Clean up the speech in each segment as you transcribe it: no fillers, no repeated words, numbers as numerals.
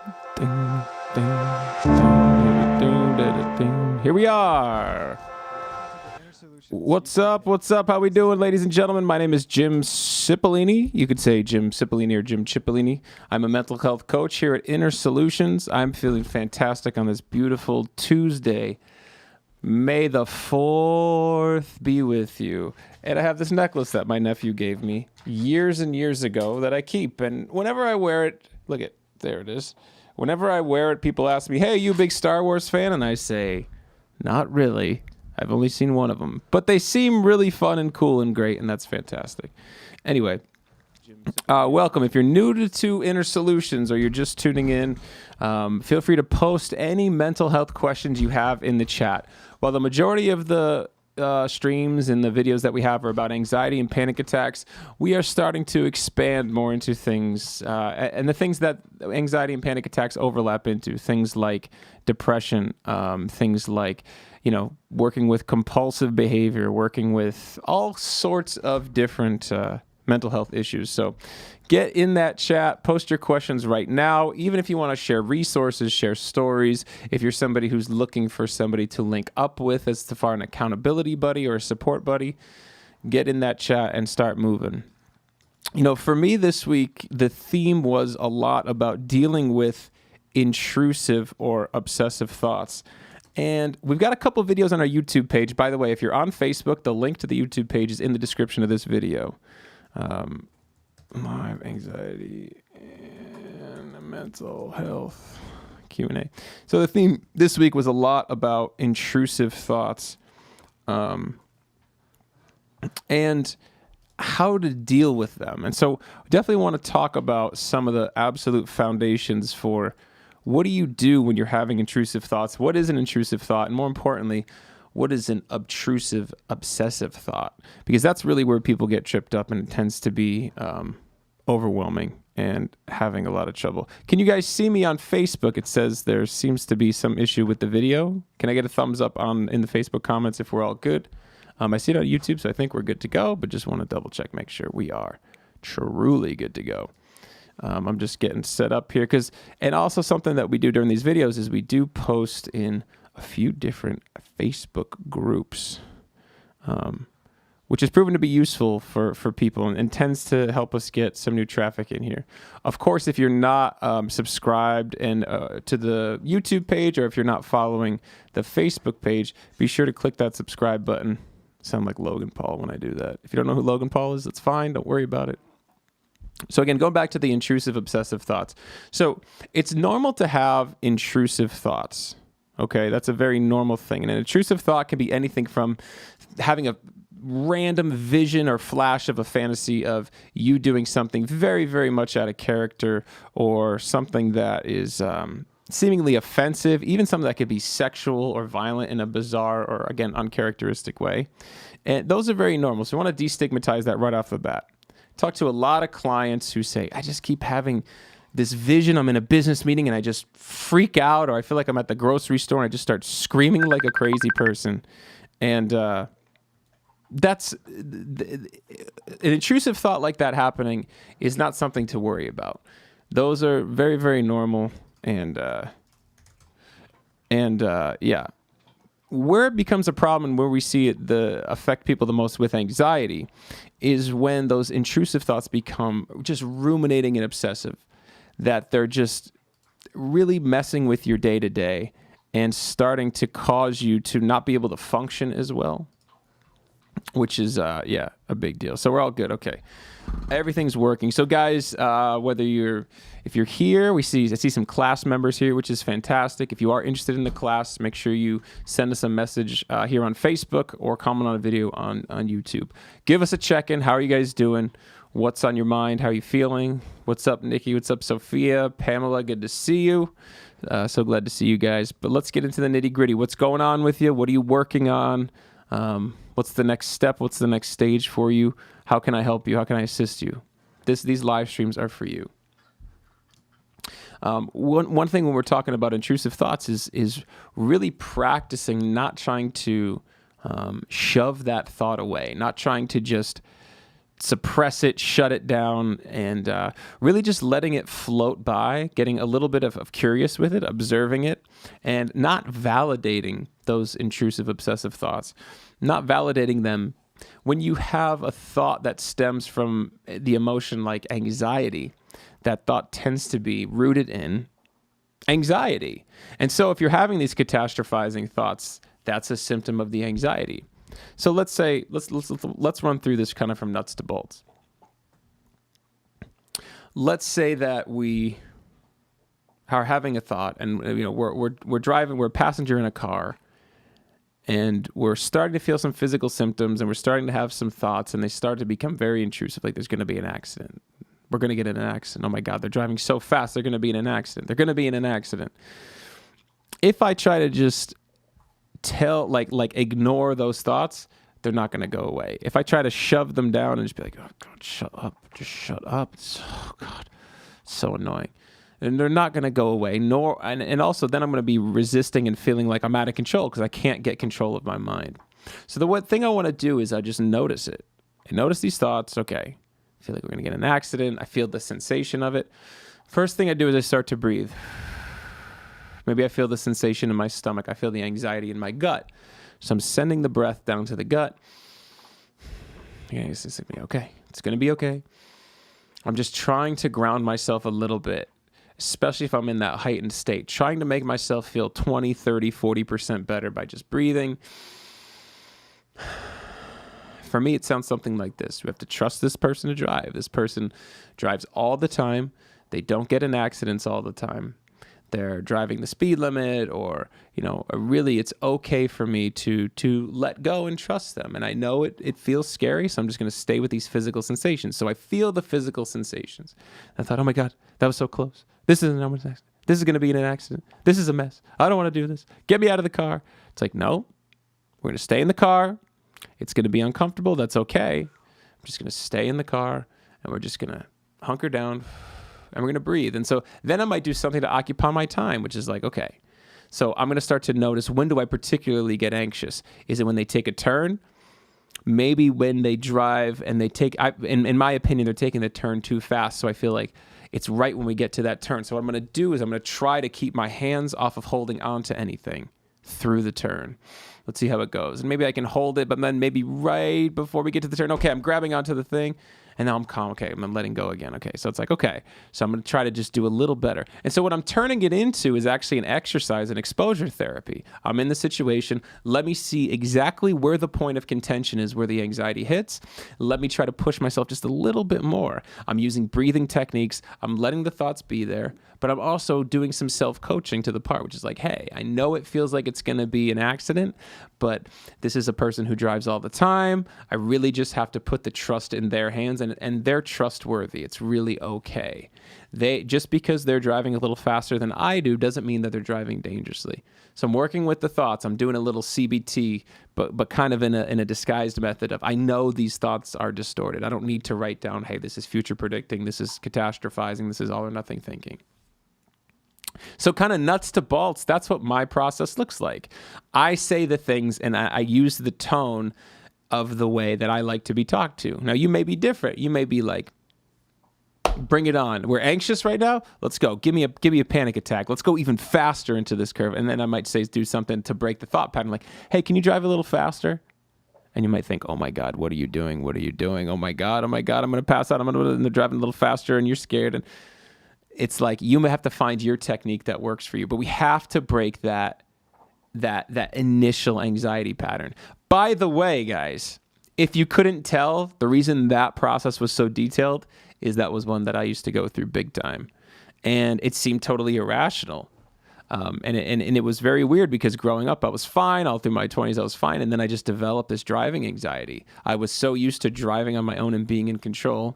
Ding, ding, ding, ding, ding. Here we are. What's up? What's up? How we doing, ladies and gentlemen? My name is Jim Cipollini. You could say Jim Cipollini or Jim Cipollini. I'm a mental health coach here at Inner Solutions. I'm feeling fantastic on this beautiful Tuesday. May the 4th be with you. And I have this necklace that my nephew gave me years and years ago that I keep. And whenever I wear it, look at, there it is. Whenever I wear it, people ask me, hey, you a big Star Wars fan? And I say, not really. I've only seen one of them. But they seem really fun and cool and great, and that's fantastic. Anyway, welcome. If you're new to Inner Solutions or you're just tuning in, feel free to post any mental health questions you have in the chat. While the majority of the streams and the videos that we have are about anxiety and panic attacks, we are starting to expand more into things and the things that anxiety and panic attacks overlap into, things like depression, things like, you know, working with compulsive behavior, working with all sorts of different mental health issues. So get in that chat, post your questions right now. Even if you want to share resources, share stories, if you're somebody who's looking for somebody to link up with as far an accountability buddy or a support buddy, get in that chat and start moving. You know, for me this week, the theme was a lot about dealing with intrusive or obsessive thoughts. And we've got a couple videos on our YouTube page. By the way, if you're on Facebook, the link to the YouTube page is in the description of this video. My anxiety and mental health Q&A. So the theme this week was a lot about intrusive thoughts, and how to deal with them. And so we definitely want to talk about some of the absolute foundations for what do you do when you're having intrusive thoughts? What is an intrusive thought? And more importantly, what is an obtrusive, obsessive thought? Because that's really where people get tripped up, and it tends to be overwhelming and having a lot of trouble. Can you guys see me on Facebook? It says there seems to be some issue with the video. Can I get a thumbs up in the Facebook comments if we're all good? I see it on YouTube, so I think we're good to go, but just want to double check, make sure we are truly good to go. I'm just getting set up here and also something that we do during these videos is we do post in a few different Facebook groups, which has proven to be useful for people and tends to help us get some new traffic in here. Of course, if you're not subscribed to the YouTube page, or if you're not following the Facebook page, be sure to click that subscribe button. Sound like Logan Paul when I do that. If you don't know who Logan Paul is, that's fine. Don't worry about it. So again, going back to the intrusive, obsessive thoughts. So it's normal to have intrusive thoughts. Okay, that's a very normal thing. And an intrusive thought can be anything from having a random vision or flash of a fantasy of you doing something very, very much out of character, or something that is seemingly offensive, even something that could be sexual or violent in a bizarre or, again, uncharacteristic way. And those are very normal. So we want to destigmatize that right off the bat. Talk to a lot of clients who say, I just keep having this vision. I'm in a business meeting and I just freak out, or I feel like I'm at the grocery store and I just start screaming like a crazy person. And that's an intrusive thought like that happening is not something to worry about. Those are very, very normal. And yeah. Where it becomes a problem and where we see it affect people the most with anxiety is when those intrusive thoughts become just ruminating and obsessive, that they're just really messing with your day-to-day and starting to cause you to not be able to function as well, which is, a big deal. So we're all good. Okay. Everything's working. So guys, if you're here, I see some class members here, which is fantastic. If you are interested in the class, make sure you send us a message here on Facebook or comment on a video on YouTube. Give us a check-in. How are you guys doing? What's on your mind? How are you feeling? What's up, Nikki? What's up, Sophia? Pamela, good to see you. So glad to see you guys. But let's get into the nitty-gritty. What's going on with you? What are you working on? What's the next step? What's the next stage for you? How can I help you? How can I assist you? These live streams are for you. One thing when we're talking about intrusive thoughts is really practicing not trying to shove that thought away, not trying to just suppress it, shut it down, and really just letting it float by, getting a little bit of curious with it, observing it, and not validating those intrusive obsessive thoughts, not validating them. When you have a thought that stems from the emotion like anxiety, that thought tends to be rooted in anxiety. And so if you're having these catastrophizing thoughts, that's a symptom of the anxiety. So let's run through this kind of from nuts to bolts. Let's say that we are having a thought, and we're driving, we're a passenger in a car, and we're starting to feel some physical symptoms, and we're starting to have some thoughts, and they start to become very intrusive, like there's going to be an accident. We're going to get in an accident. Oh my God, they're driving so fast, they're going to be in an accident. They're going to be in an accident. If I try to just ignore those thoughts, they're not going to go away. If I try to shove them down and just be like, oh God, shut up, just shut up. Oh God, it's so annoying. And they're not going to go away. And also then I'm going to be resisting and feeling like I'm out of control because I can't get control of my mind. So the one thing I want to do is I just notice it. I notice these thoughts. Okay, I feel like we're going to get in an accident. I feel the sensation of it. First thing I do is I start to breathe. Maybe I feel the sensation in my stomach. I feel the anxiety in my gut. So I'm sending the breath down to the gut. Yeah, it's okay. It's going to be okay. I'm just trying to ground myself a little bit, especially if I'm in that heightened state, trying to make myself feel 20, 30, 40% better by just breathing. For me, it sounds something like this. We have to trust this person to drive. This person drives all the time. They don't get in accidents all the time. They're driving the speed limit, or really it's okay for me to let go and trust them. And I know it feels scary, so I'm just going to stay with these physical sensations. So I feel the physical sensations. I thought, oh my God, that was so close. This is an accident. This is going to be in an accident. This is a mess. I don't want to do this. Get me out of the car. It's like, no, we're going to stay in the car. It's going to be uncomfortable. That's okay. I'm just going to stay in the car, and we're just going to hunker down, and we're going to breathe. And so then I might do something to occupy my time, which is like, okay, so I'm going to start to notice, when do I particularly get anxious? Is it when they take a turn? Maybe when they drive and they take, in my opinion, they're taking the turn too fast. So I feel like it's right when we get to that turn. So what I'm going to do is I'm going to try to keep my hands off of holding on to anything through the turn. Let's see how it goes. And maybe I can hold it, but then maybe right before we get to the turn, okay, I'm grabbing onto the thing. And now I'm calm. Okay, I'm letting go again. Okay, so it's like, okay, so I'm going to try to just do a little better. And so what I'm turning it into is actually an exercise and exposure therapy. I'm in the situation. Let me see exactly where the point of contention is, where the anxiety hits. Let me try to push myself just a little bit more. I'm using breathing techniques. I'm letting the thoughts be there, but I'm also doing some self-coaching to the part, which is like, hey, I know it feels like it's going to be an accident, but this is a person who drives all the time. I really just have to put the trust in their hands, and they're trustworthy. It's really okay. Just because they're driving a little faster than I do doesn't mean that they're driving dangerously. So I'm working with the thoughts. I'm doing a little CBT, but kind of in a disguised method of, I know these thoughts are distorted. I don't need to write down, hey, this is future predicting, this is catastrophizing, this is all or nothing thinking. So kind of nuts to bolts, that's what my process looks like. I say the things and I use the tone of the way that I like to be talked to. Now, you may be different. You may be like, bring it on. We're anxious right now. Let's go. Give me a panic attack. Let's go even faster into this curve. And then I might say, do something to break the thought pattern. Like, hey, can you drive a little faster? And you might think, oh my God, what are you doing? What are you doing? Oh my God, I'm going to pass out. And they're driving a little faster and you're scared. And it's like, you may have to find your technique that works for you, but we have to break that initial anxiety pattern. By the way, guys, if you couldn't tell, the reason that process was so detailed is that was one that I used to go through big time. And it seemed totally irrational. And it was very weird because growing up, I was fine. All through my 20s, I was fine. And then I just developed this driving anxiety. I was so used to driving on my own and being in control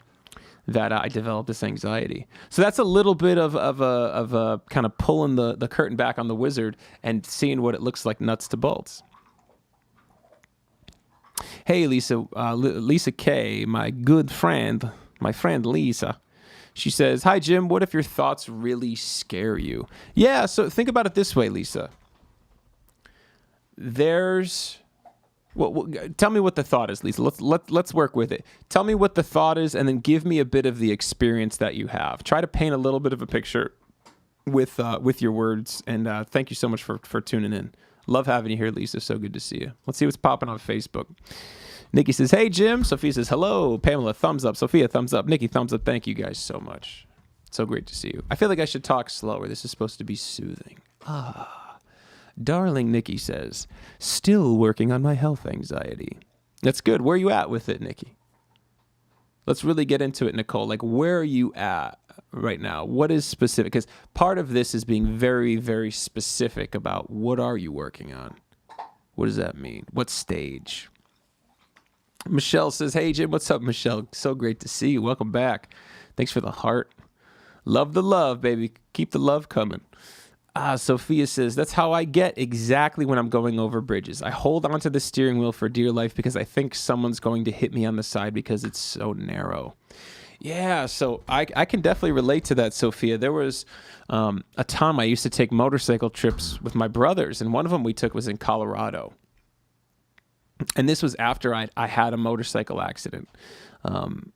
that I developed this anxiety. So that's a little bit of a kind of pulling the curtain back on the wizard and seeing what it looks like nuts to bolts. Hey, Lisa, Lisa K, my good friend, my friend Lisa. She says, hi, Jim, what if your thoughts really scare you? Yeah, so think about it this way, Lisa. Well, tell me what the thought is, Lisa. Let's work with it. Tell me what the thought is, and then give me a bit of the experience that you have. Try to paint a little bit of a picture with your words. And thank you so much for tuning in. Love having you here, Lisa. So good to see you. Let's see what's popping on Facebook. Nikki says, "Hey, Jim." Sophia says, "Hello." Pamela, thumbs up. Sophia, thumbs up. Nikki, thumbs up. Thank you guys so much. So great to see you. I feel like I should talk slower. This is supposed to be soothing. Darling Nikki says, "Still working on my health anxiety." That's good. Where are you at with it, Nikki? Let's really get into it, Nicole. Like, where are you at right now? What is specific? Because part of this is being very, very specific about what are you working on? What does that mean? What stage? Michelle says, "Hey, Jim, what's up, Michelle? So great to see you. Welcome back. Thanks for the heart. Love the love, baby. Keep the love coming." Sophia says, "That's how I get exactly when I'm going over bridges. I hold onto the steering wheel for dear life because I think someone's going to hit me on the side because it's so narrow." Yeah, so I can definitely relate to that, Sophia. There was a time I used to take motorcycle trips with my brothers, and one of them we took was in Colorado. And this was after I had a motorcycle accident. And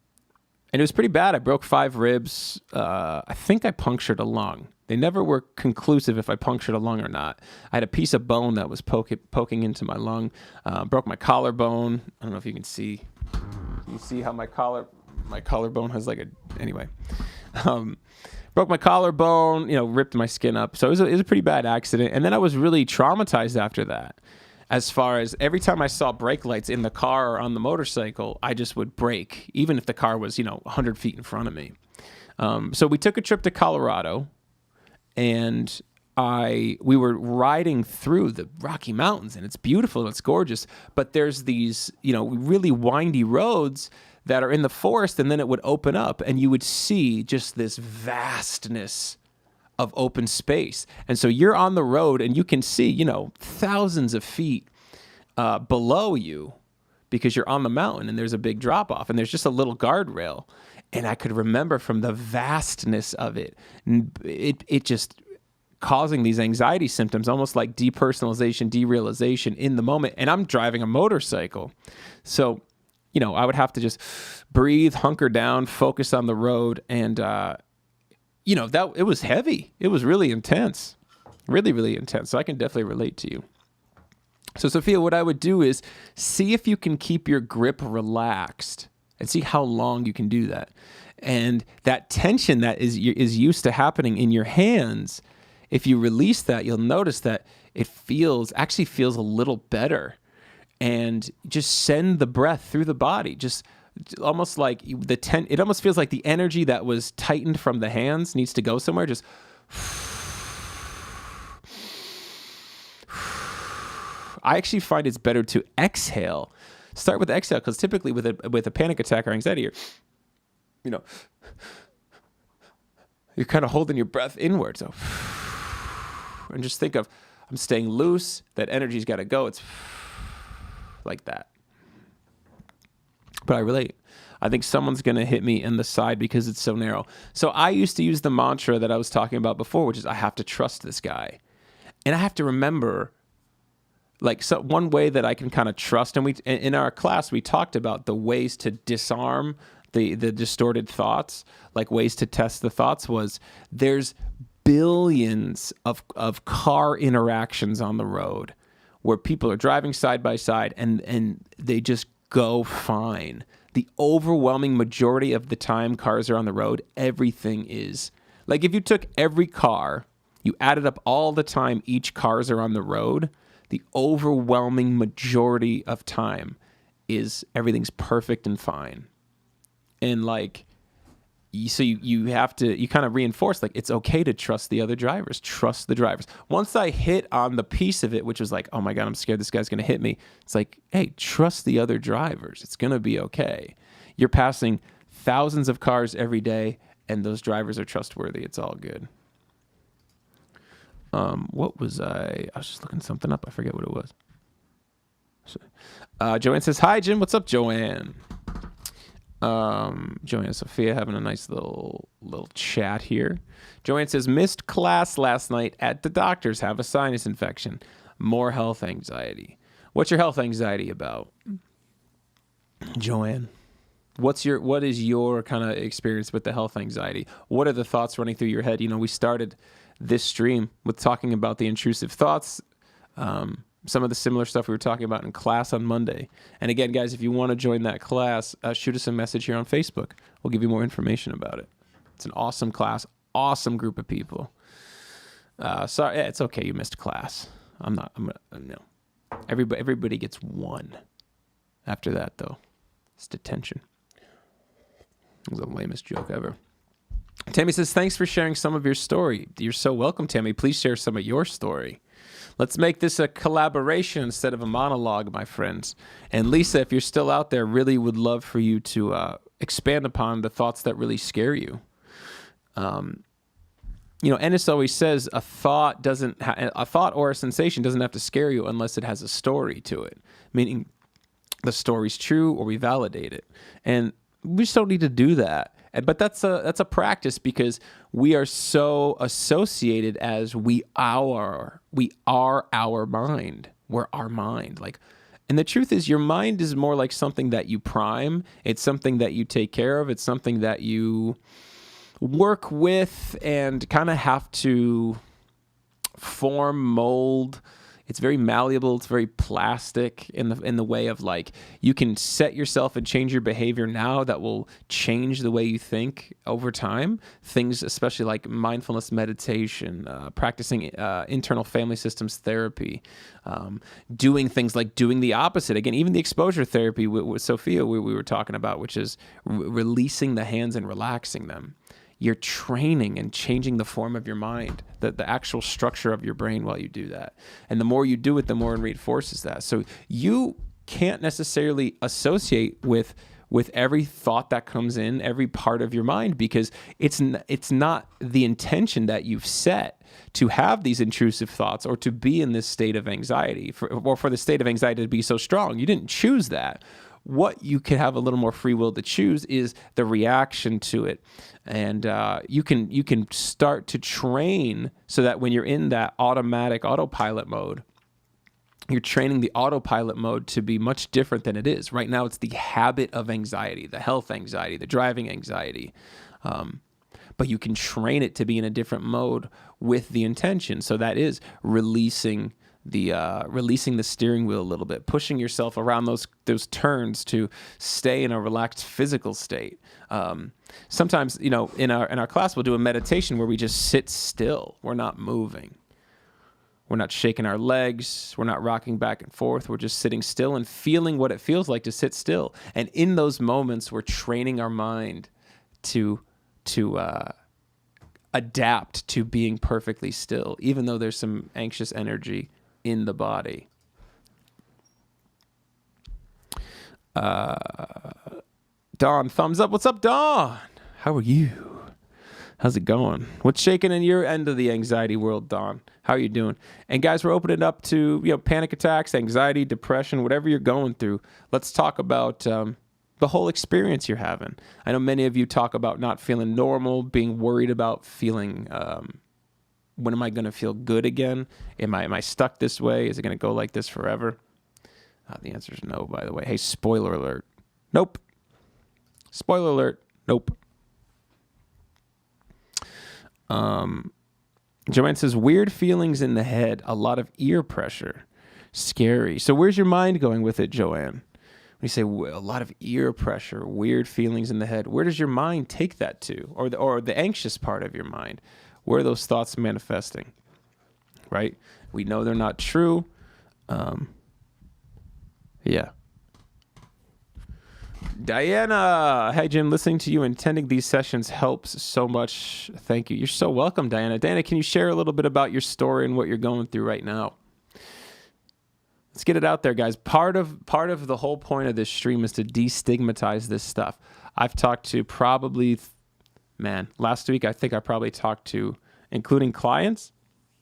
it was pretty bad. I broke 5 ribs. I think I punctured a lung. They never were conclusive if I punctured a lung or not. I had a piece of bone that was poking into my lung. Broke my collarbone. I don't know if you can see. You see how my collarbone has anyway. Broke my collarbone, ripped my skin up. So it was a pretty bad accident. And then I was really traumatized after that. As far as every time I saw brake lights in the car or on the motorcycle, I just would brake, even if the car was, 100 feet in front of me. So we took a trip to Colorado, and we were riding through the Rocky Mountains, and it's beautiful and it's gorgeous. But there's these, really windy roads that are in the forest, and then it would open up, and you would see just this vastness of open space. And so you're on the road and you can see, thousands of feet below you because you're on the mountain and there's a big drop off and there's just a little guardrail. And I could remember from the vastness of it just causing these anxiety symptoms, almost like depersonalization, derealization in the moment. And I'm driving a motorcycle. So, I would have to just breathe, hunker down, focus on the road. And, that it was heavy. It was really intense, really, really intense. So I can definitely relate to you. So Sophia, what I would do is see if you can keep your grip relaxed and see how long you can do that. And that tension that is used to happening in your hands, if you release that, you'll notice that it actually feels a little better. And just send the breath through the body. Just almost like it almost feels like the energy that was tightened from the hands needs to go somewhere. Just I actually find it's better to exhale. Start with exhale, because typically with a panic attack or anxiety, you're kind of holding your breath inward. So and just think of, I'm staying loose. That energy's got to go. It's like that. But I relate. I think someone's going to hit me in the side because it's so narrow. So I used to use the mantra that I was talking about before, which is I have to trust this guy. And I have to remember, one way that I can kind of trust, and in our class, we talked about the ways to disarm the distorted thoughts, like ways to test the thoughts was there's billions of car interactions on the road where people are driving side by side and they just go fine. The overwhelming majority of the time cars are on the road, everything is. Like if you took every car, you added up all the time each cars are on the road, the overwhelming majority of time is everything's perfect and fine. And so you have to, you kind of reinforce, it's okay to trust the other drivers, trust the drivers. Once I hit on the piece of it, which was oh my God, I'm scared this guy's going to hit me. It's hey, trust the other drivers. It's going to be okay. You're passing thousands of cars every day and those drivers are trustworthy. It's all good. What was I was just looking something up. I forget what it was. Joanne says, "Hi, Jim." What's up, Joanne? Joanne and Sophia having a nice little chat here. Joanne says, "Missed class last night at the doctor's, have a sinus infection, more health anxiety." What's your health anxiety about, Joanne? What is your kind of experience with the health anxiety? What are the thoughts running through your head? We started this stream with talking about the intrusive thoughts, some of the similar stuff we were talking about in class on Monday. And again, guys, if you want to join that class, shoot us a message here on Facebook. We'll give you more information about it. It's an awesome class, awesome group of people. Sorry, it's okay you missed class. No. Everybody gets one. After that, though, it's detention. It was the lamest joke ever. Tammy says, thanks for sharing some of your story. You're so welcome, Tammy. Please share some of your story. Let's make this a collaboration instead of a monologue, my friends. And Lisa, if you're still out there, really would love for you to expand upon the thoughts that really scare you. Ennis always says a thought or a sensation doesn't have to scare you unless it has a story to it, meaning the story's true or we validate it. And we just don't need to do that. But that's a practice because we are so associated as we are our mind. We're our mind. And the truth is your mind is more like something that you prime. It's something that you take care of. It's something that you work with and kind of have to form, mold. It's very malleable. It's very plastic in the way of you can set yourself and change your behavior now that will change the way you think over time. Things, especially like mindfulness meditation, practicing internal family systems therapy, doing things like doing the opposite. Again, even the exposure therapy with Sophia we were talking about, which is releasing the hands and relaxing them. You're training and changing the form of your mind, the actual structure of your brain while you do that. And the more you do it, the more it reinforces that. So you can't necessarily associate with every thought that comes in, every part of your mind, because it's not the intention that you've set to have these intrusive thoughts or to be in this state of anxiety, or for the state of anxiety to be so strong. You didn't choose that. What you can have a little more free will to choose is the reaction to it. And you can start to train so that when you're in that autopilot mode, you're training the autopilot mode to be much different than it is. Right now, it's the habit of anxiety, the health anxiety, the driving anxiety. But you can train it to be in a different mode with the intention. So that is releasing the steering wheel a little bit, pushing yourself around those turns to stay in a relaxed physical state. Sometimes, in our class, we'll do a meditation where we just sit still. We're not moving. We're not shaking our legs. We're not rocking back and forth. We're just sitting still and feeling what it feels like to sit still. And in those moments, we're training our mind to adapt to being perfectly still, even though there's some anxious energy in the body. Dawn, thumbs up. What's up, Dawn? How are you? How's it going? What's shaking in your end of the anxiety world, Dawn? How are you doing? And guys, we're opening up to panic attacks, anxiety, depression, whatever you're going through. Let's talk about the whole experience you're having. I know many of you talk about not feeling normal, being worried about feeling when am I going to feel good again? Am I stuck this way? Is it going to go like this forever? The answer is no, by the way. Hey, spoiler alert. Nope. Spoiler alert. Nope. Joanne says, weird feelings in the head, a lot of ear pressure. Scary. So where's your mind going with it, Joanne? When you say a lot of ear pressure, weird feelings in the head, where does your mind take that to? Or the anxious part of your mind? Where are those thoughts manifesting? Right? We know they're not true. Yeah. Diana, hey Jim, listening to you and attending these sessions helps so much. Thank you. You're so welcome, Diana. Diana, can you share a little bit about your story and what you're going through right now? Let's get it out there, guys. Part of the whole point of this stream is to destigmatize this stuff. I've talked to last week I think I probably talked to, including clients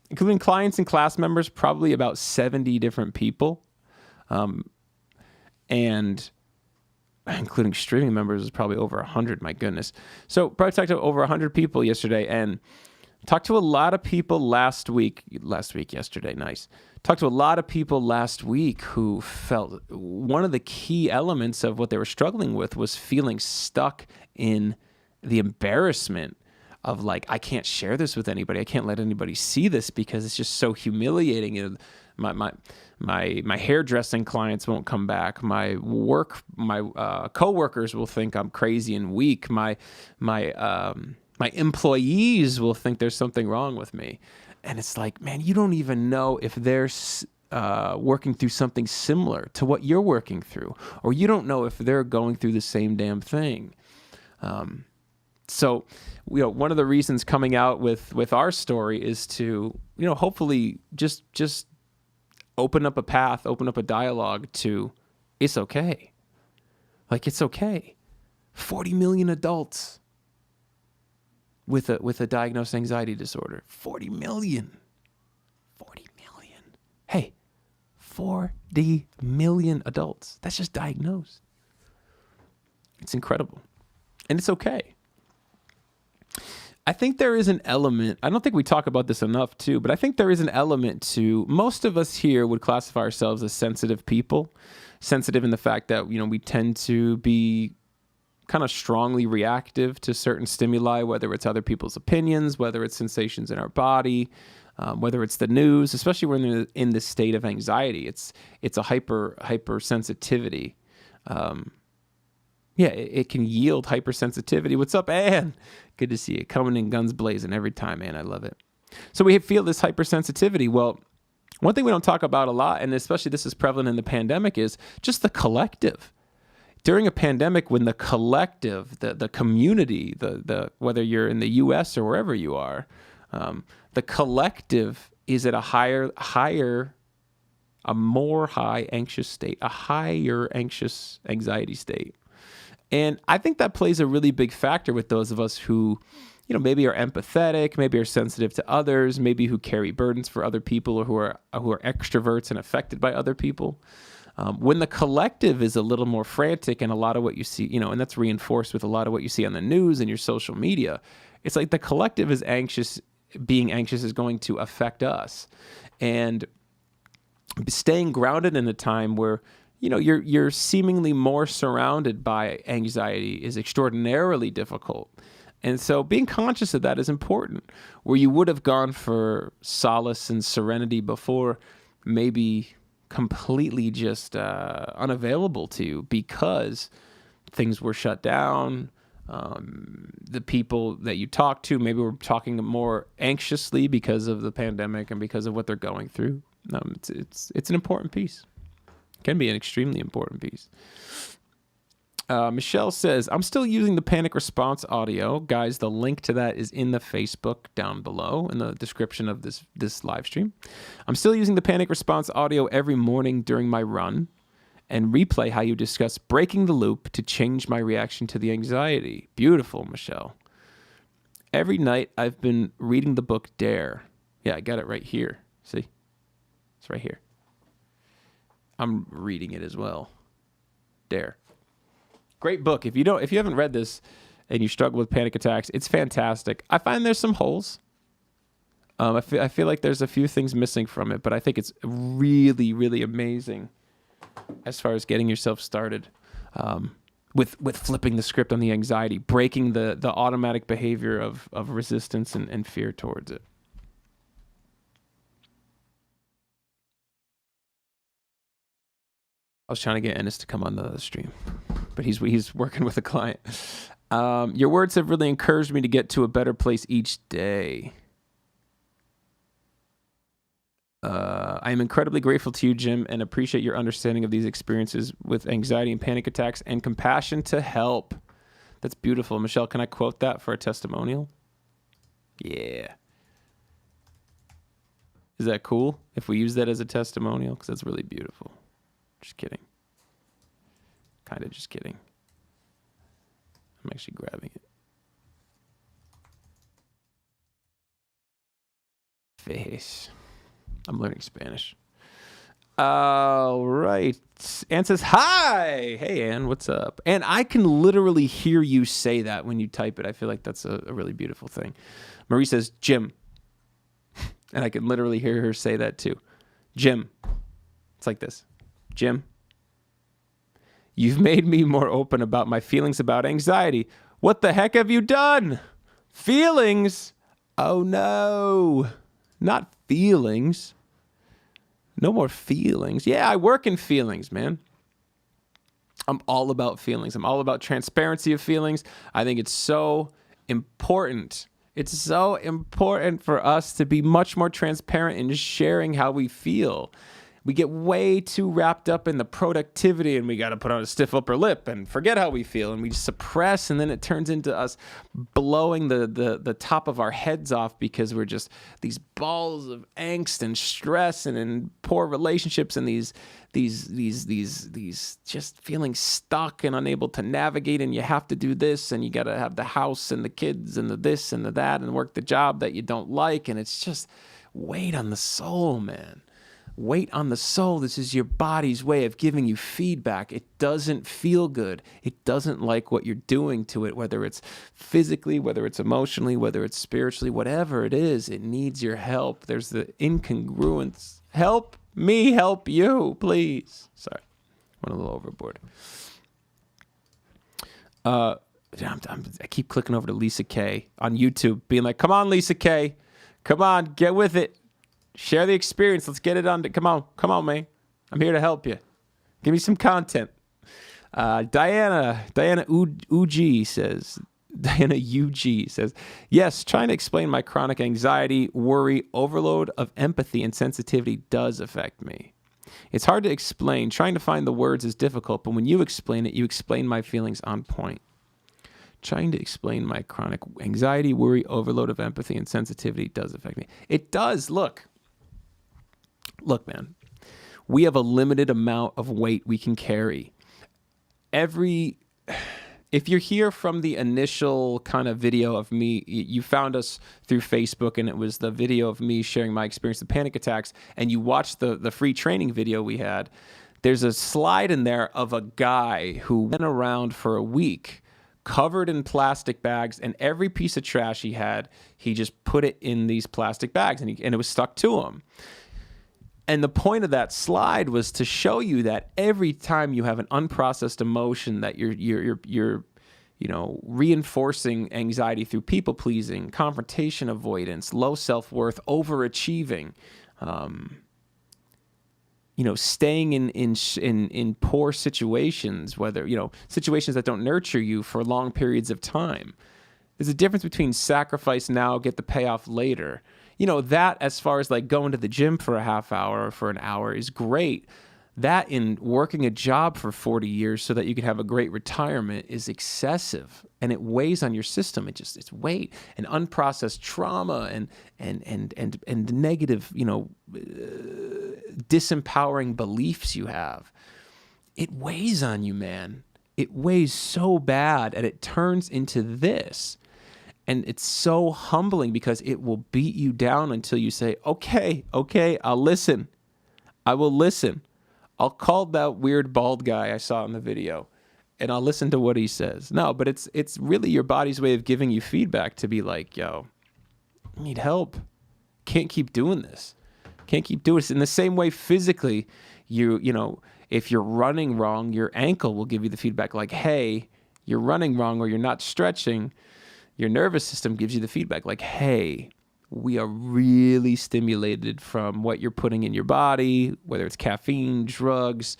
and class members, probably about 70 different people. And including streaming members is probably over 100, my goodness. So probably talked to over 100 people yesterday, and Talked to a lot of people yesterday, nice. Talked to a lot of people last week who felt one of the key elements of what they were struggling with was feeling stuck in the embarrassment of like, I can't share this with anybody. I can't let anybody see this because it's just so humiliating. You know, my hairdressing clients won't come back. My coworkers will think I'm crazy and weak. My employees will think there's something wrong with me. And it's like, man, you don't even know if they're working through something similar to what you're working through, or you don't know if they're going through the same damn thing. So, you know, one of the reasons coming out with our story is to, you know, hopefully just open up a path, open up a dialogue to, it's okay. Like, it's okay. 40 million adults with a diagnosed anxiety disorder. 40 million. 40 million. Hey, 40 million adults. That's just diagnosed. It's incredible. And it's okay. I think there is an element, I don't think we talk about this enough too, but I think there is an element to, most of us here would classify ourselves as sensitive people. Sensitive in the fact that, you know, we tend to be kind of strongly reactive to certain stimuli, whether it's other people's opinions, whether it's sensations in our body, whether it's the news, especially when we're in this state of anxiety. It's a hypersensitivity. Yeah, it can yield hypersensitivity. What's up, Ann? Good to see you. Coming in guns blazing every time, man. I love it. So we feel this hypersensitivity. Well, one thing we don't talk about a lot, and especially this is prevalent in the pandemic, is just the collective. During a pandemic, when the collective, the community, the whether you're in the U.S. or wherever you are, the collective is at a more high anxious state, a higher anxious anxiety state. And I think that plays a really big factor with those of us who, you know, maybe are empathetic, maybe are sensitive to others, maybe who carry burdens for other people, or who are extroverts and affected by other people. When the collective is a little more frantic, and a lot of what you see, you know, and that's reinforced with a lot of what you see on the news and your social media, it's like the collective is anxious, being anxious is going to affect us. And staying grounded in a time where, you know, you're seemingly more surrounded by anxiety is extraordinarily difficult. And so being conscious of that is important. Where you would have gone for solace and serenity before, maybe completely just unavailable to you because things were shut down. The people that you talk to maybe were talking more anxiously because of the pandemic and because of what they're going through. It's an important piece. It can be an extremely important piece. Michelle says, I'm still using the panic response audio. Guys, the link to that is in the Facebook down below in the description of this live stream. I'm still using the panic response audio every morning during my run and replay how you discuss breaking the loop to change my reaction to the anxiety. Beautiful, Michelle. Every night I've been reading the book Dare. Yeah, I got it right here. See? It's right here. I'm reading it as well. Dare. Great book. If you haven't read this and you struggle with panic attacks, it's fantastic. I find there's some holes. I feel like there's a few things missing from it, but I think it's really, really amazing as far as getting yourself started with flipping the script on the anxiety, breaking the automatic behavior of resistance and fear towards it. I was trying to get Ennis to come on the stream, but he's working with a client. Your words have really encouraged me to get to a better place each day. I am incredibly grateful to you, Jim, and appreciate your understanding of these experiences with anxiety and panic attacks and compassion to help. That's beautiful. Michelle, can I quote that for a testimonial? Yeah. Is that cool if we use that as a testimonial? Because that's really beautiful. Just kidding. Kind of just kidding. I'm actually grabbing it. Face. I'm learning Spanish. All right. Ann says, hi. Hey, Ann, what's up? And I can literally hear you say that when you type it. I feel like that's a really beautiful thing. Marie says, Jim. And I can literally hear her say that too. Jim. It's like this. Jim. You've made me more open about my feelings about anxiety. What the heck have you done? Feelings? Oh, no. Not feelings. No more feelings. Yeah, I work in feelings, man. I'm all about feelings. I'm all about transparency of feelings. I think it's so important. It's so important for us to be much more transparent in sharing how we feel. We get way too wrapped up in the productivity and we got to put on a stiff upper lip and forget how we feel. And we suppress, and then it turns into us blowing the top of our heads off because we're just these balls of angst and stress and in poor relationships and these just feeling stuck and unable to navigate. And you have to do this and you got to have the house and the kids and the this and the that and work the job that you don't like. And it's just weight on the soul, man. Weight on the soul. This is your body's way of giving you feedback. It doesn't feel good. It doesn't like what you're doing to it, whether it's physically, whether it's emotionally, whether it's spiritually, whatever it is, it needs your help. There's the incongruence. Help me help you, please. Sorry, went a little overboard. I keep clicking over to Lisa K on YouTube, being like, come on, Lisa K. Come on, get with it. Share the experience. Let's get it on. Come on, man. I'm here to help you. Give me some content. Diana UG says, yes, trying to explain my chronic anxiety, worry, overload of empathy and sensitivity does affect me. It's hard to explain. Trying to find the words is difficult, but when you explain it, you explain my feelings on point. Trying to explain my chronic anxiety, worry, overload of empathy and sensitivity does affect me. It does. Look, man, we have a limited amount of weight we can carry. If you're here from the initial kind of video of me, you found us through Facebook, and it was the video of me sharing my experience with panic attacks, and you watched the free training video we had, there's a slide in there of a guy who went around for a week covered in plastic bags, and every piece of trash he had, he just put it in these plastic bags, and it was stuck to him. And the point of that slide was to show you that every time you have an unprocessed emotion that you're reinforcing anxiety through people pleasing, confrontation avoidance, low self-worth, overachieving, staying in poor situations, whether, situations that don't nurture you for long periods of time. There's a difference between sacrifice now, get the payoff later. That as far as like going to the gym for a half hour or for an hour is great. That in working a job for 40 years so that you can have a great retirement is excessive, and it weighs on your system. It's weight and unprocessed trauma and negative, disempowering beliefs you have. It weighs on you, man. It weighs so bad, and it turns into this. And it's so humbling because it will beat you down until you say, okay, I'll listen. I will listen. I'll call that weird bald guy I saw in the video, and I'll listen to what he says. No, but it's really your body's way of giving you feedback to be like, yo, I need help. Can't keep doing this. Can't keep doing this. In the same way, physically, if you're running wrong, your ankle will give you the feedback like, hey, you're running wrong or you're not stretching. Your nervous system gives you the feedback like, hey, we are really stimulated from what you're putting in your body, whether it's caffeine, drugs,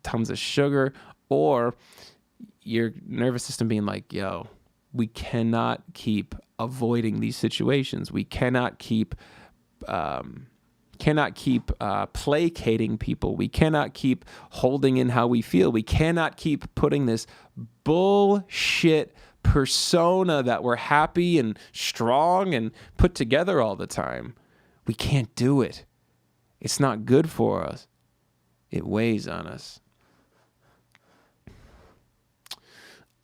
tons of sugar, or your nervous system being like, yo, we cannot keep avoiding these situations. We cannot keep placating people. We cannot keep holding in how we feel. We cannot keep putting this bullshit persona that we're happy and strong and put together all the time. We can't do it. It's not good for us. It weighs on us.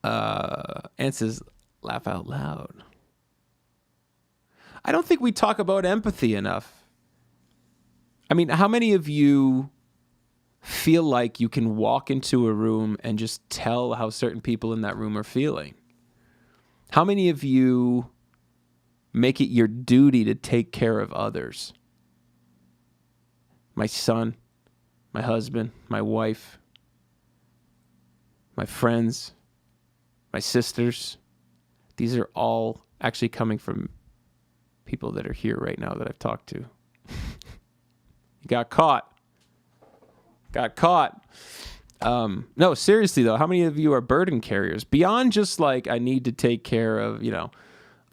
And says, laugh out loud. I don't think we talk about empathy enough. I mean, how many of you feel like you can walk into a room and just tell how certain people in that room are feeling? How many of you make it your duty to take care of others? My son, my husband, my wife, my friends, my sisters. These are all actually coming from people that are here right now that I've talked to. You got caught. No, seriously though, how many of you are burden carriers beyond just like, I need to take care of,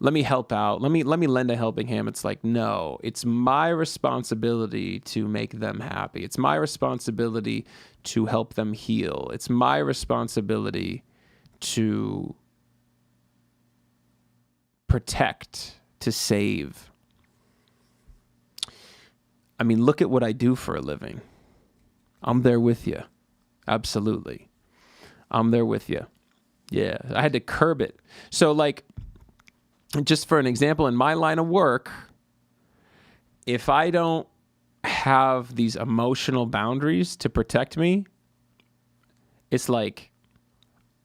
let me help out. Let me lend a helping hand. It's like, no, it's my responsibility to make them happy. It's my responsibility to help them heal. It's my responsibility to protect, to save. I mean, look at what I do for a living. I'm there with you. Absolutely. I'm there with you. Yeah, I had to curb it. So like, just for an example, in my line of work, if I don't have these emotional boundaries to protect me, it's like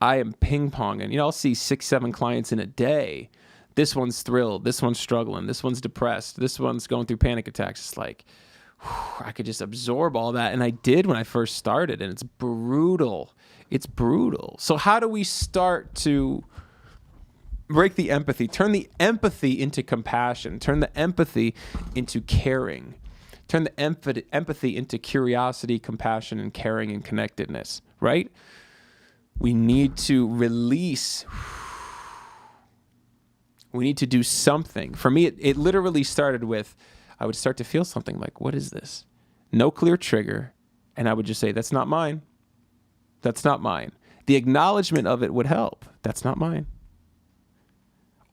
I am ping-ponging. I'll see 6, 7 clients in a day. This one's thrilled. This one's struggling. This one's depressed. This one's going through panic attacks. It's like, I could just absorb all that. And I did when I first started, and it's brutal. It's brutal. So how do we start to break the empathy, turn the empathy into compassion, turn the empathy into caring, turn the empathy into curiosity, compassion, and caring and connectedness, right? We need to release. We need to do something. For me, it literally started with, I would start to feel something like, what is this? No clear trigger. And I would just say, that's not mine. That's not mine. The acknowledgement of it would help. That's not mine.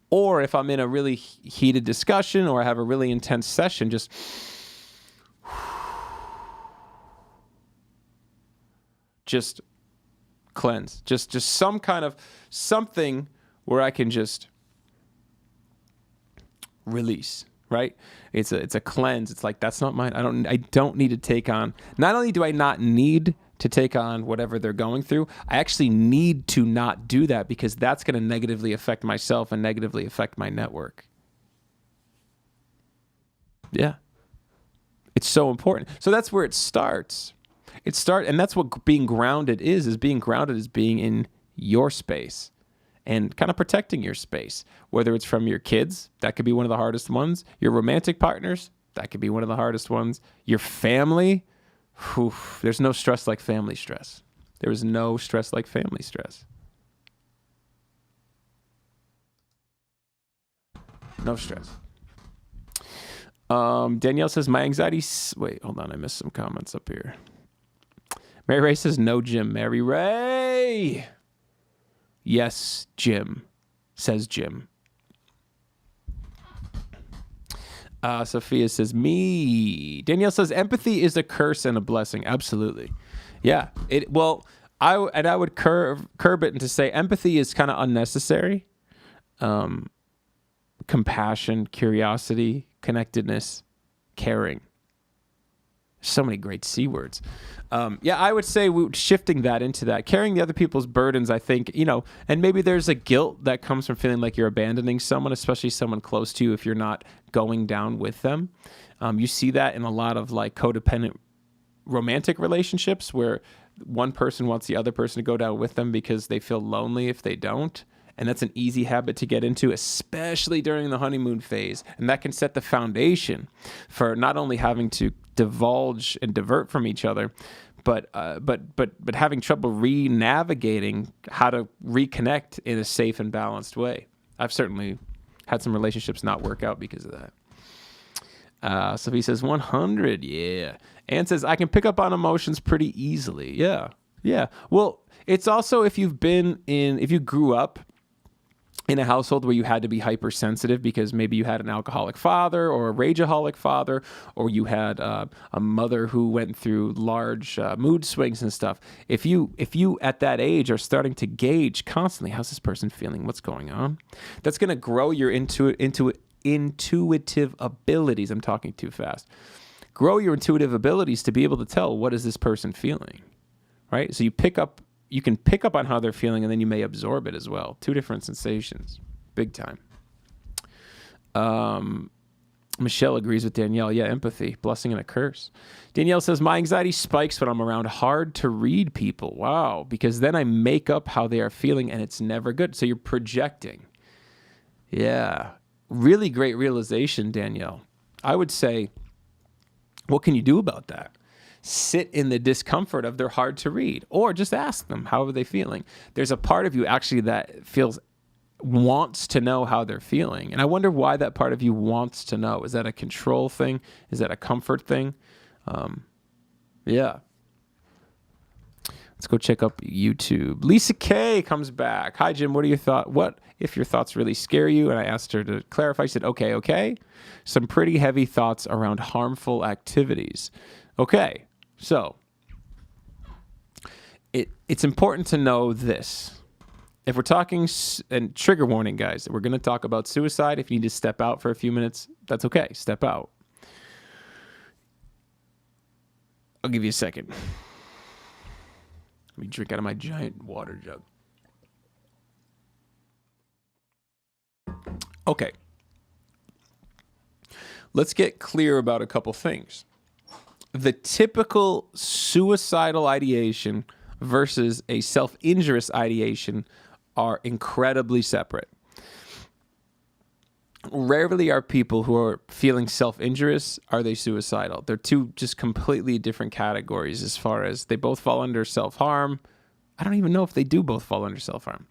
Or if I'm in a really heated discussion or I have a really intense session, just cleanse. Just some kind of something where I can just release, right? It's a cleanse. It's like, that's not mine. I don't need to take on, not only do I not need to take on whatever they're going through, I actually need to not do that, because that's going to negatively affect myself and negatively affect my network. Yeah. It's so important. So that's where it starts. And that's what being grounded is being grounded is being in your space and kind of protecting your space, whether it's from your kids, that could be one of the hardest ones. Your romantic partners, that could be one of the hardest ones. Your family, there's no stress like family stress. There is no stress like family stress. No stress. Danielle says, my anxiety... Wait, hold on. I missed some comments up here. Mary Ray says, no, Jim. Mary Ray! Yes, Jim, says Jim. Sophia says, me. Danielle says, empathy is a curse and a blessing. Absolutely. Yeah. I would curb it and to say empathy is kind of unnecessary. Compassion, curiosity, connectedness, caring. So many great C words. I would say shifting that into that, carrying the other people's burdens, I think, and maybe there's a guilt that comes from feeling like you're abandoning someone, especially someone close to you, if you're not going down with them. You see that in a lot of like codependent romantic relationships where one person wants the other person to go down with them because they feel lonely if they don't. And that's an easy habit to get into, especially during the honeymoon phase. And that can set the foundation for not only having to divulge and divert from each other, but having trouble re-navigating how to reconnect in a safe and balanced way. I've certainly had some relationships not work out because of that. Sophie says 100. Yeah. Ann says, I can pick up on emotions pretty easily. Yeah. Yeah. Well, it's also if you grew up in a household where you had to be hypersensitive because maybe you had an alcoholic father or a rageaholic father, or you had a mother who went through large mood swings and stuff. If you at that age are starting to gauge constantly, how's this person feeling? What's going on? That's going to grow your intuitive abilities. I'm talking too fast. grow your intuitive abilities to be able to tell, what is this person feeling, right? So you can pick up on how they're feeling, and then you may absorb it as well. Two different sensations, big time. Michelle agrees with Danielle. Yeah, empathy, blessing and a curse. Danielle says, my anxiety spikes when I'm around hard to read people. Wow, because then I make up how they are feeling, and it's never good. So you're projecting. Yeah, really great realization, Danielle. I would say, what can you do about that? Sit in the discomfort of they're hard to read, or just ask them, how are they feeling? There's a part of you actually that wants to know how they're feeling. And I wonder why that part of you wants to know. Is that a control thing? Is that a comfort thing? Yeah. Let's go check up YouTube. Lisa K comes back. Hi, Jim. What are your thoughts? What if your thoughts really scare you? And I asked her to clarify. She said, okay. Some pretty heavy thoughts around harmful activities. Okay. So it's important to know this. If we're talking, and trigger warning, guys, we're going to talk about suicide. If you need to step out for a few minutes, that's okay. Step out. I'll give you a second. Let me drink out of my giant water jug. Okay. Let's get clear about a couple things. The typical suicidal ideation versus a self-injurious ideation are incredibly separate. Rarely are people who are feeling self-injurious, are they suicidal? They're two just completely different categories as far as they both fall under self-harm. I don't even know if they do both fall under self-harm.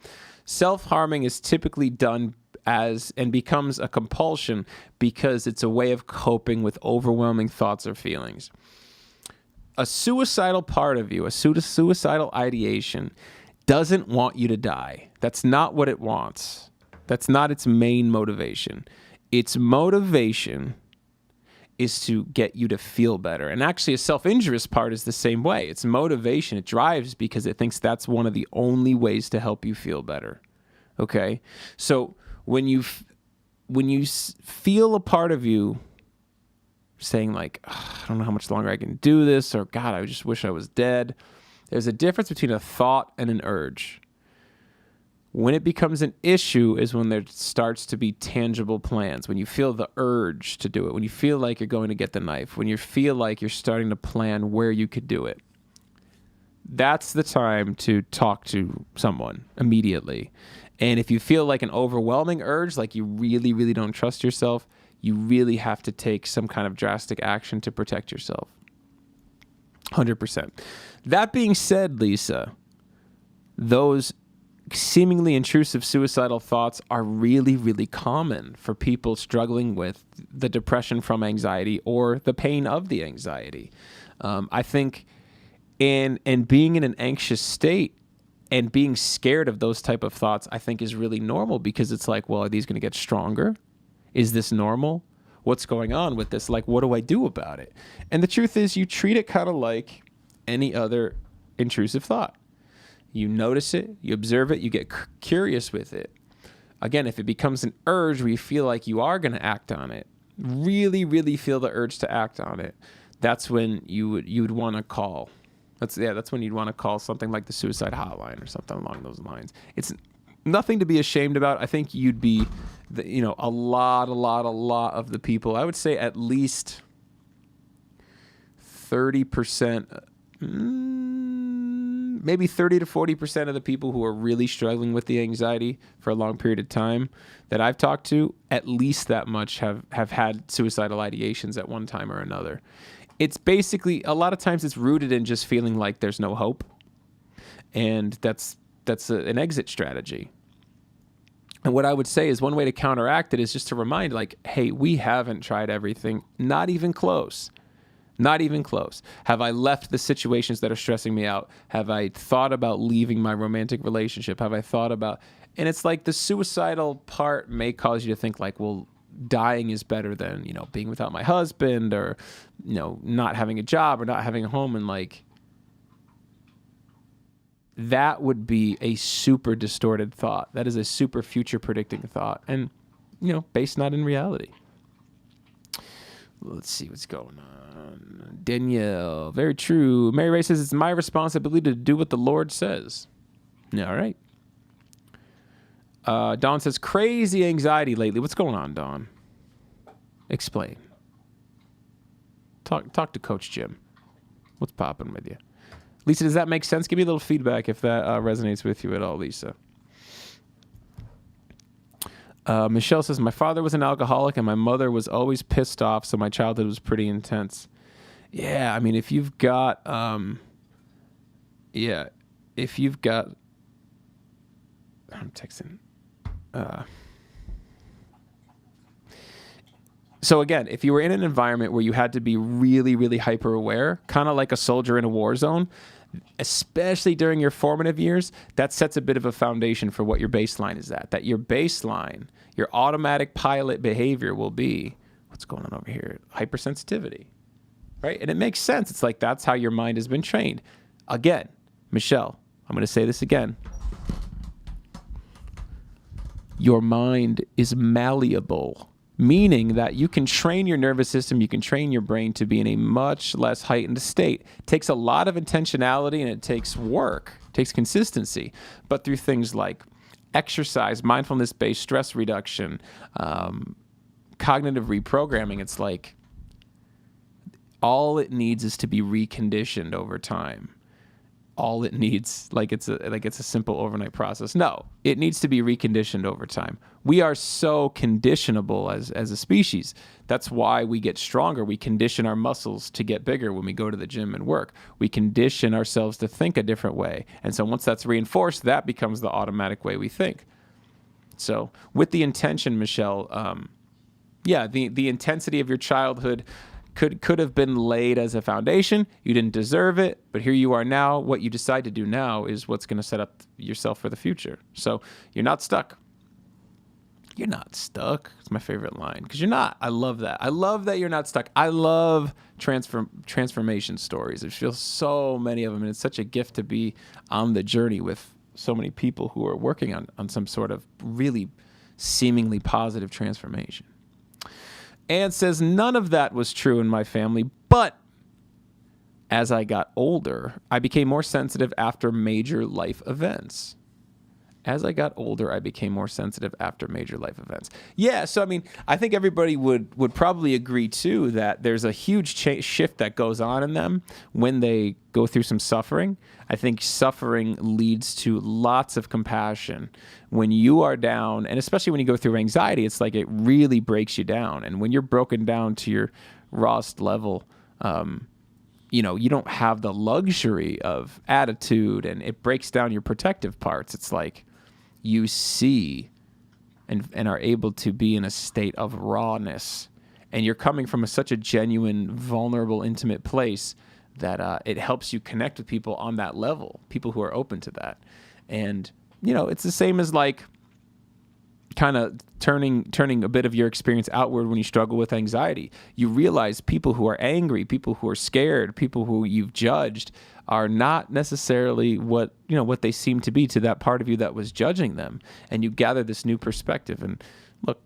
Self-harming is typically done as and becomes a compulsion because it's a way of coping with overwhelming thoughts or feelings. A suicidal part of you, a suicidal ideation, doesn't want you to die. That's not what it wants. That's not its main motivation. Its motivation is to get you to feel better. And actually, a self-injurious part is the same way. Its motivation, it drives because it thinks that's one of the only ways to help you feel better. Okay? So when you feel a part of you saying like, I don't know how much longer I can do this, or God, I just wish I was dead. There's a difference between a thought and an urge. When it becomes an issue is when there starts to be tangible plans, when you feel the urge to do it, when you feel like you're going to get the knife, when you feel like you're starting to plan where you could do it. That's the time to talk to someone immediately. And if you feel like an overwhelming urge, like you really, really don't trust yourself, you really have to take some kind of drastic action to protect yourself. 100%. That being said, Lisa, those seemingly intrusive suicidal thoughts are really, really common for people struggling with the depression from anxiety or the pain of the anxiety. I think and being in an anxious state and being scared of those type of thoughts, I think is really normal, because it's like, well, are these going to get stronger? Is this normal? What's going on with this? Like, what do I do about it? And the truth is, you treat it kind of like any other intrusive thought. You notice it, you observe it, you get curious with it. Again, if it becomes an urge where you feel like you are going to act on it, really, really feel the urge to act on it, that's when you would want to call. That's when you'd want to call something like the suicide hotline or something along those lines. It's nothing to be ashamed about. I think you'd be, a lot of the people, I would say at least 30%, maybe 30 to 40% of the people who are really struggling with the anxiety for a long period of time that I've talked to, at least that much have had suicidal ideations at one time or another. It's basically, a lot of times it's rooted in just feeling like there's no hope. And that's an exit strategy. And what I would say is one way to counteract it is just to remind, like, hey, we haven't tried everything, not even close. Not even close. Have I left the situations that are stressing me out? Have I thought about leaving my romantic relationship? Have I thought about... And it's like the suicidal part may cause you to think like, well, dying is better than, being without my husband, or, not having a job or not having a home. And like, that would be a super distorted thought. That is a super future predicting thought. And, based not in reality. Let's see what's going on. Danielle, very true. Mary Ray says, it's my responsibility to do what the Lord says. All right. Dawn says, crazy anxiety lately. What's going on, Dawn? Explain. Talk to Coach Jim. What's popping with you? Lisa, does that make sense? Give me a little feedback if that resonates with you at all, Lisa. Michelle says, my father was an alcoholic and my mother was always pissed off, so my childhood was pretty intense. Yeah, I mean, if you've got, I'm texting. So again, if you were in an environment where you had to be really, really hyper aware, kind of like a soldier in a war zone, especially during your formative years, that sets a bit of a foundation for what your baseline is at. That your baseline, your automatic pilot behavior will be, what's going on over here? Hypersensitivity, right? And it makes sense. It's like that's how your mind has been trained. Again, Michelle, I'm going to say this again. Your mind is malleable, meaning that you can train your nervous system, you can train your brain to be in a much less heightened state. It takes a lot of intentionality and it takes work, it takes consistency. But through things like exercise, mindfulness-based stress reduction, cognitive reprogramming, it's like all it needs is to be reconditioned over time. All it needs, like it's a simple overnight process. No, it needs to be reconditioned over time. We are so conditionable as a species. That's why we get stronger. We condition our muscles to get bigger when we go to the gym and work. We condition ourselves to think a different way. And so once that's reinforced, that becomes the automatic way we think. So with the intention, Michelle, the intensity of your childhood could have been laid as a foundation. You didn't deserve it, but here you are now. What you decide to do now is what's going to set up yourself for the future. So you're not stuck. You're not stuck. It's my favorite line because you're not. I love that. I love that you're not stuck. I love transformation stories. There's feels so many of them, and it's such a gift to be on the journey with so many people who are working on some sort of really seemingly positive transformation. Anne says, none of that was true in my family, but as I got older, I became more sensitive after major life events. As I got older, I became more sensitive after major life events. Yeah, so I mean, I think everybody would probably agree too that there's a huge shift that goes on in them when they go through some suffering. I think suffering leads to lots of compassion. When you are down, and especially when you go through anxiety, it's like it really breaks you down. And when you're broken down to your rawest level, you don't have the luxury of attitude, and it breaks down your protective parts. It's like you see and are able to be in a state of rawness, and you're coming from such a genuine, vulnerable, intimate place that it helps you connect with people on that level, people who are open to that. And, it's the same as like kind of turning a bit of your experience outward when you struggle with anxiety. You realize people who are angry, people who are scared, people who you've judged are not necessarily what they seem to be to that part of you that was judging them. And you gather this new perspective. And look,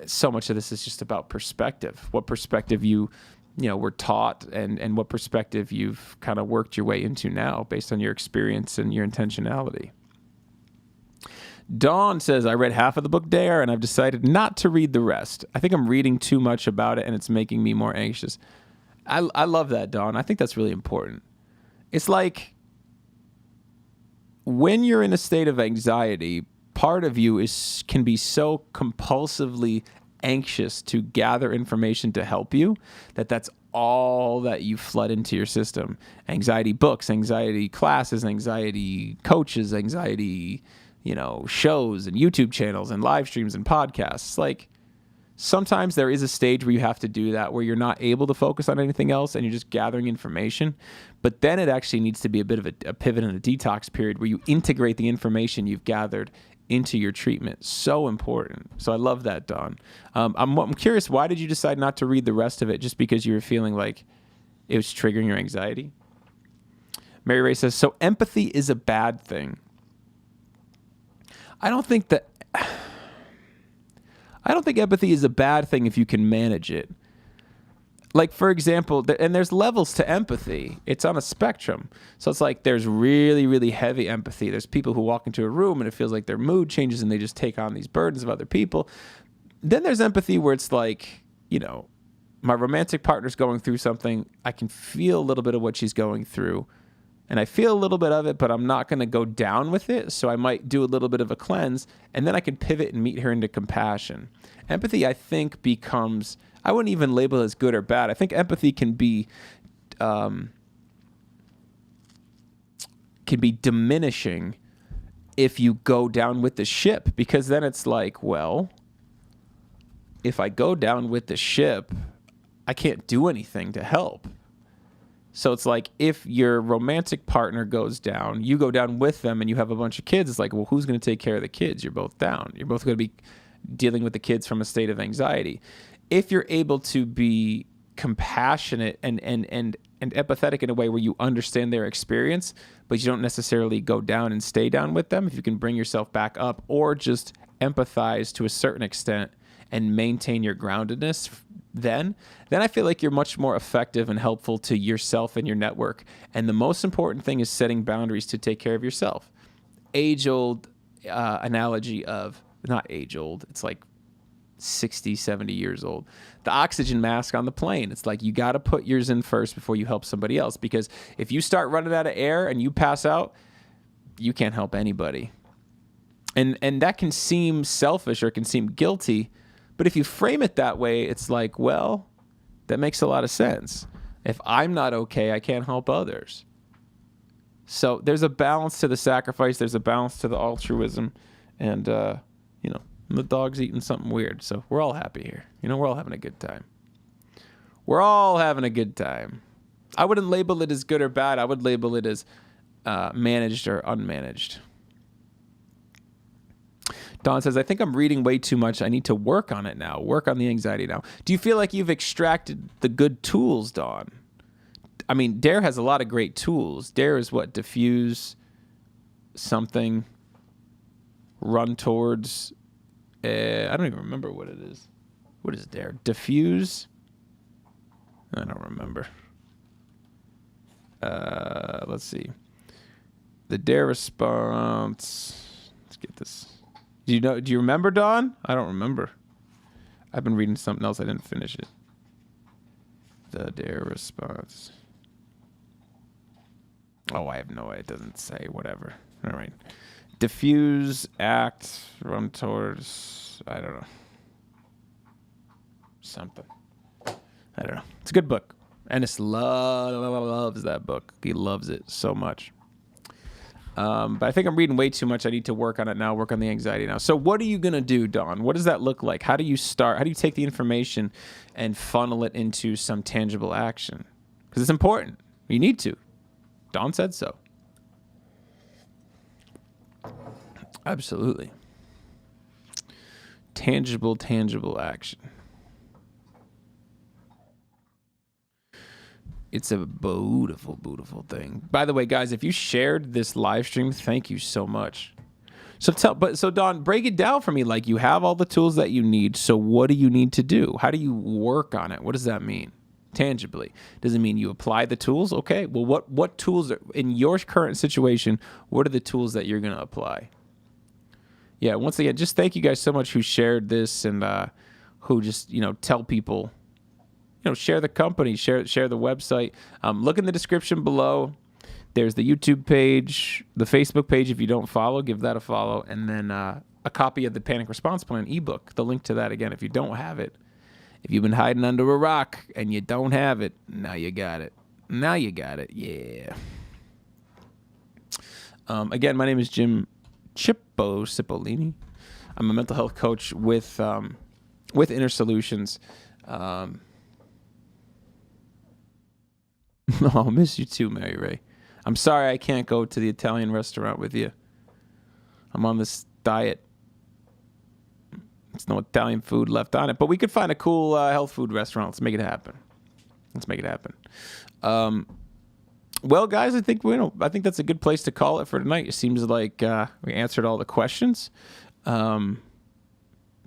so much of this is just about perspective. What perspective you were taught and what perspective you've kind of worked your way into now based on your experience and your intentionality. Dawn says, I read half of the book Dare, and I've decided not to read the rest. I think I'm reading too much about it, and it's making me more anxious. I love that, Dawn. I think that's really important. It's like when you're in a state of anxiety, part of you can be so compulsively anxious to gather information to help you that's all that you flood into your system. Anxiety books, anxiety classes, anxiety coaches, anxiety shows and YouTube channels and live streams and podcasts. Like sometimes there is a stage where you have to do that, where you're not able to focus on anything else and you're just gathering information. But then it actually needs to be a bit of a pivot and a detox period where you integrate the information you've gathered into your treatment. So important. So I love that, Dawn. I'm curious, why did you decide not to read the rest of it? Just because you were feeling like it was triggering your anxiety? Mary Ray says, so empathy is a bad thing. I don't think empathy is a bad thing if you can manage it. like, for example, and there's levels to empathy. It's on a spectrum. So it's like there's really, really heavy empathy. There's people who walk into a room and it feels like their mood changes and they just take on these burdens of other people. Then there's empathy where it's like, my romantic partner's going through something. I can feel a little bit of what she's going through. And I feel a little bit of it, but I'm not going to go down with it. So I might do a little bit of a cleanse, and then I can pivot and meet her into compassion. Empathy, I think, becomes, I wouldn't even label it as good or bad. I think empathy can be diminishing if you go down with the ship, because then it's like, well, if I go down with the ship, I can't do anything to help. So it's like if your romantic partner goes down, you go down with them and you have a bunch of kids. It's like, well, who's going to take care of the kids? You're both down. You're both going to be dealing with the kids from a state of anxiety. If you're able to be compassionate and empathetic in a way where you understand their experience, but you don't necessarily go down and stay down with them, if you can bring yourself back up or just empathize to a certain extent and maintain your groundedness, then I feel like you're much more effective and helpful to yourself and your network. And the most important thing is setting boundaries to take care of yourself. Age-old analogy of, not age-old, it's like 60, 70 years old. The oxygen mask on the plane. It's like you got to put yours in first before you help somebody else. Because if you start running out of air and you pass out, you can't help anybody. And that can seem selfish or it can seem guilty. But if you frame it that way, it's like, well, that makes a lot of sense. If I'm not okay, I can't help others. So there's a balance to the sacrifice. There's a balance to the altruism. And, the dog's eating something weird. So we're all happy here. We're all having a good time. We're all having a good time. I wouldn't label it as good or bad. I would label it as managed or unmanaged. Dawn says, I think I'm reading way too much. I need to work on it now. Work on the anxiety now. Do you feel like you've extracted the good tools, Dawn? I mean, Dare has a lot of great tools. Dare is what? Diffuse something, run towards. I don't even remember what it is. What is Dare? Diffuse? I don't remember. Let's see. The Dare response. Let's get this. Do you remember, Dawn? I don't remember. I've been reading something else. I didn't finish it. The Dare response. Oh, I have no idea. It doesn't say. Whatever. All right. Diffuse, act, run towards, I don't know. Something. I don't know. It's a good book. Ennis loves that book. He loves it so much. But I think I'm reading way too much. I need to work on it now, work on the anxiety now. So what are you going to do, Dawn? What does that look like? How do you start? How do you take the information and funnel it into some tangible action? Because it's important. You need to. Dawn said so. Absolutely. Tangible action. It's a beautiful, beautiful thing. By the way, guys, if you shared this live stream, thank you so much. So Dawn, break it down for me. Like, you have all the tools that you need. So what do you need to do? How do you work on it? What does that mean? Tangibly. Does it mean you apply the tools? Okay. Well, what tools in your current situation, what are the tools that you're going to apply? Yeah, once again, just thank you guys so much who shared this and who just, tell people, share the company, share the website. Look in the description below. There's the YouTube page, the Facebook page. If you don't follow, give that a follow. And then a copy of the Panic Response Plan ebook. The link to that, again, if you don't have it. If you've been hiding under a rock and you don't have it, now you got it. Now you got it. Yeah. Again, my name is Jim Chippo Cipollini. I'm a mental health coach with Inner Solutions. I'll miss you too, Mary Ray. I'm sorry I can't go to the Italian restaurant with you. I'm on this diet. There's no Italian food left on it, but we could find a cool health food restaurant. Let's make it happen. Well, guys, I think that's a good place to call it for tonight. It seems like we answered all the questions.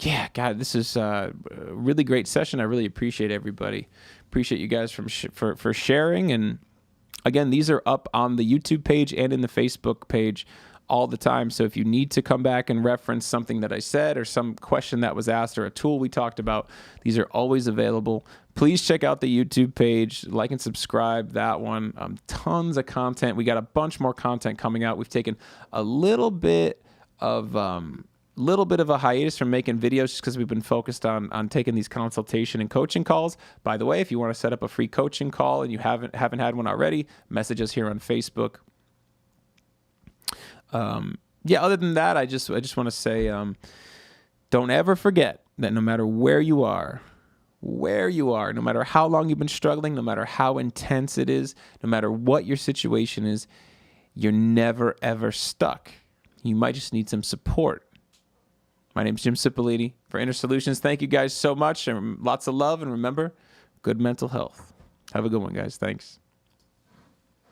yeah, God, this is a really great session. I really appreciate everybody. Appreciate you guys for sharing. And again, these are up on the YouTube page and in the Facebook page all the time. So if you need to come back and reference something that I said or some question that was asked or a tool we talked about, these are always available. Please check out the YouTube page, like and subscribe that one. Tons of content. We got a bunch more content coming out. We've taken a little bit of a hiatus from making videos just because we've been focused on taking these consultation and coaching calls. By the way, if you want to set up a free coaching call and you haven't had one already, message us here on Facebook. Other than that, I just want to say, don't ever forget that no matter where you are, no matter how long you've been struggling, no matter how intense it is, no matter what your situation is, you're never, ever stuck. You might just need some support. My name is Jim Cipollini for Inner Solutions. Thank you guys so much, and lots of love, and remember, good mental health. Have a good one, guys. Thanks.